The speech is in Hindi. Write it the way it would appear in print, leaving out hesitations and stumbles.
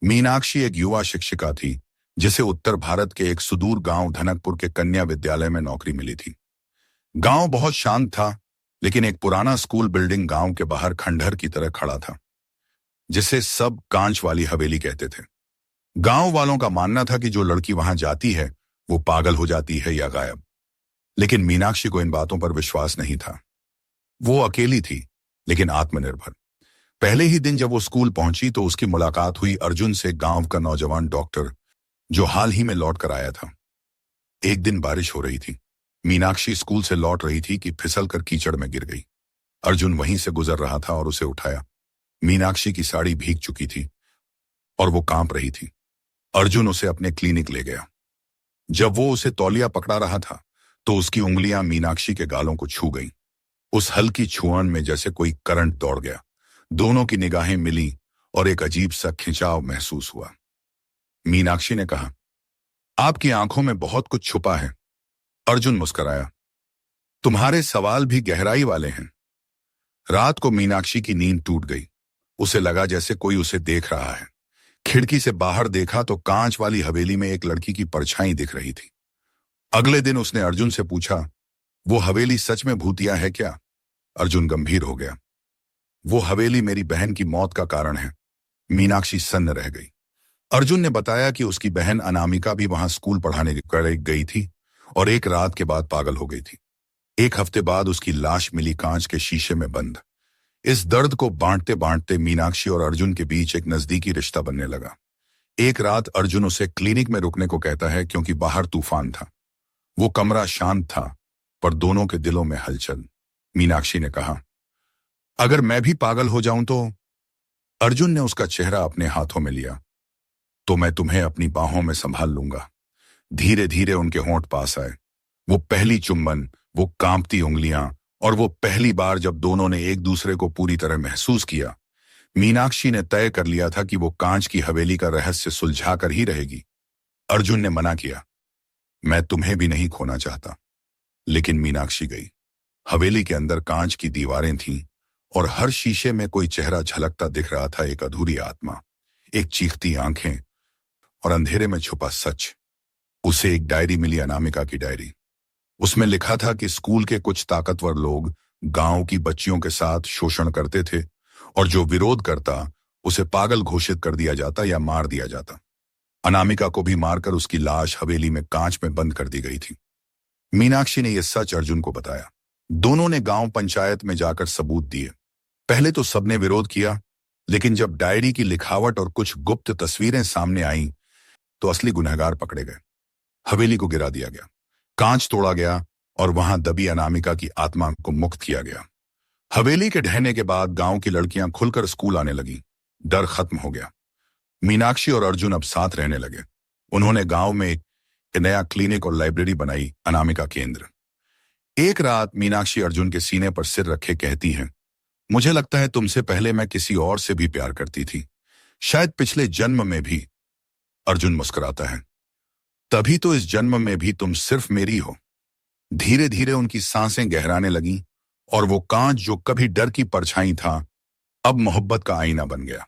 मीनाक्षी एक युवा शिक्षिका थी जिसे उत्तर भारत के एक सुदूर गांव धनकपुर के कन्या विद्यालय में नौकरी मिली थी। गांव बहुत शांत था, लेकिन एक पुराना स्कूल बिल्डिंग गांव के बाहर खंडहर की तरह खड़ा था, जिसे सब कांच वाली हवेली कहते थे। गांव वालों का मानना था कि जो लड़की वहां जाती है वो पागल हो जाती है या गायब। लेकिन मीनाक्षी को इन बातों पर विश्वास नहीं था। वो अकेली थी, लेकिन आत्मनिर्भर। पहले ही दिन जब वो स्कूल पहुंची तो उसकी मुलाकात हुई अर्जुन से, गांव का नौजवान डॉक्टर जो हाल ही में लौट कर आया था। एक दिन बारिश हो रही थी। मीनाक्षी स्कूल से लौट रही थी कि फिसल कर कीचड़ में गिर गई। अर्जुन वहीं से गुजर रहा था और उसे उठाया। मीनाक्षी की साड़ी भीग चुकी थी और वो कांप रही थी। अर्जुन उसे अपने क्लिनिक ले गया। जब वो उसे तौलिया पकड़ा रहा था तो उसकी उंगलियां मीनाक्षी के गालों को छू गईं। उस हल्की छुआन में जैसे कोई करंट दौड़ गया। दोनों की निगाहें मिली और एक अजीब सा खिंचाव महसूस हुआ। मीनाक्षी ने कहा, आपकी आंखों में बहुत कुछ छुपा है। अर्जुन मुस्कुराया, तुम्हारे सवाल भी गहराई वाले हैं। रात को मीनाक्षी की नींद टूट गई। उसे लगा जैसे कोई उसे देख रहा है। खिड़की से बाहर देखा तो कांच वाली हवेली में एक लड़की की परछाई दिख रही थी। अगले दिन उसने अर्जुन से पूछा, वो हवेली सच में भूतिया है क्या? अर्जुन गंभीर हो गया। वो हवेली मेरी बहन की मौत का कारण है। मीनाक्षी सन्न रह गई। अर्जुन ने बताया कि उसकी बहन अनामिका भी वहां स्कूल पढ़ाने गई थी और एक रात के बाद पागल हो गई थी। एक हफ्ते बाद उसकी लाश मिली, कांच के शीशे में बंद। इस दर्द को बांटते बांटते मीनाक्षी और अर्जुन के बीच एक नजदीकी रिश्ता बनने लगा। एक रात अर्जुन उसे क्लिनिक में रुकने को कहता है क्योंकि बाहर तूफान था। वो कमरा शांत था, पर दोनों के दिलों में हलचल। मीनाक्षी ने कहा, अगर मैं भी पागल हो जाऊं तो? अर्जुन ने उसका चेहरा अपने हाथों में लिया। तो मैं तुम्हें अपनी बाहों में संभाल लूंगा। धीरे धीरे उनके होंठ पास आए। वो पहली चुंबन, वो कांपती उंगलियां और वो पहली बार जब दोनों ने एक दूसरे को पूरी तरह महसूस किया। मीनाक्षी ने तय कर लिया था कि वो कांच की हवेली का रहस्य सुलझा कर ही रहेगी। अर्जुन ने मना किया, मैं तुम्हें भी नहीं खोना चाहता। लेकिन मीनाक्षी गई। हवेली के अंदर कांच की दीवारें थीं और हर शीशे में कोई चेहरा झलकता दिख रहा था। एक अधूरी आत्मा, एक चीखती आंखें और अंधेरे में छुपा सच। उसे एक डायरी मिली, अनामिका की डायरी। उसमें लिखा था कि स्कूल के कुछ ताकतवर लोग गांव की बच्चियों के साथ शोषण करते थे और जो विरोध करता उसे पागल घोषित कर दिया जाता या मार दिया जाता। अनामिका को भी मारकर उसकी लाश हवेली में कांच में बंद कर दी गई थी। मीनाक्षी ने यह सच अर्जुन को बताया। दोनों ने गांव पंचायत में जाकर सबूत दिए। पहले तो सबने विरोध किया, लेकिन जब डायरी की लिखावट और कुछ गुप्त तस्वीरें सामने आईं तो असली गुनहगार पकड़े गए। हवेली को गिरा दिया गया, कांच तोड़ा गया और वहां दबी अनामिका की आत्मा को मुक्त किया गया। हवेली के ढहने के बाद गांव की लड़कियां खुलकर स्कूल आने लगी। डर खत्म हो गया। मीनाक्षी और अर्जुन अब साथ रहने लगे। उन्होंने गांव में एक नया क्लिनिक और लाइब्रेरी बनाई, अनामिका केंद्र। एक रात मीनाक्षी अर्जुन के सीने पर सिर रखे कहती हैं, मुझे लगता है तुमसे पहले मैं किसी और से भी प्यार करती थी, शायद पिछले जन्म में भी। अर्जुन मुस्कुराता है, तभी तो इस जन्म में भी तुम सिर्फ मेरी हो। धीरे धीरे उनकी सांसें गहराने लगीं और वो कांच जो कभी डर की परछाई था अब मोहब्बत का आईना बन गया।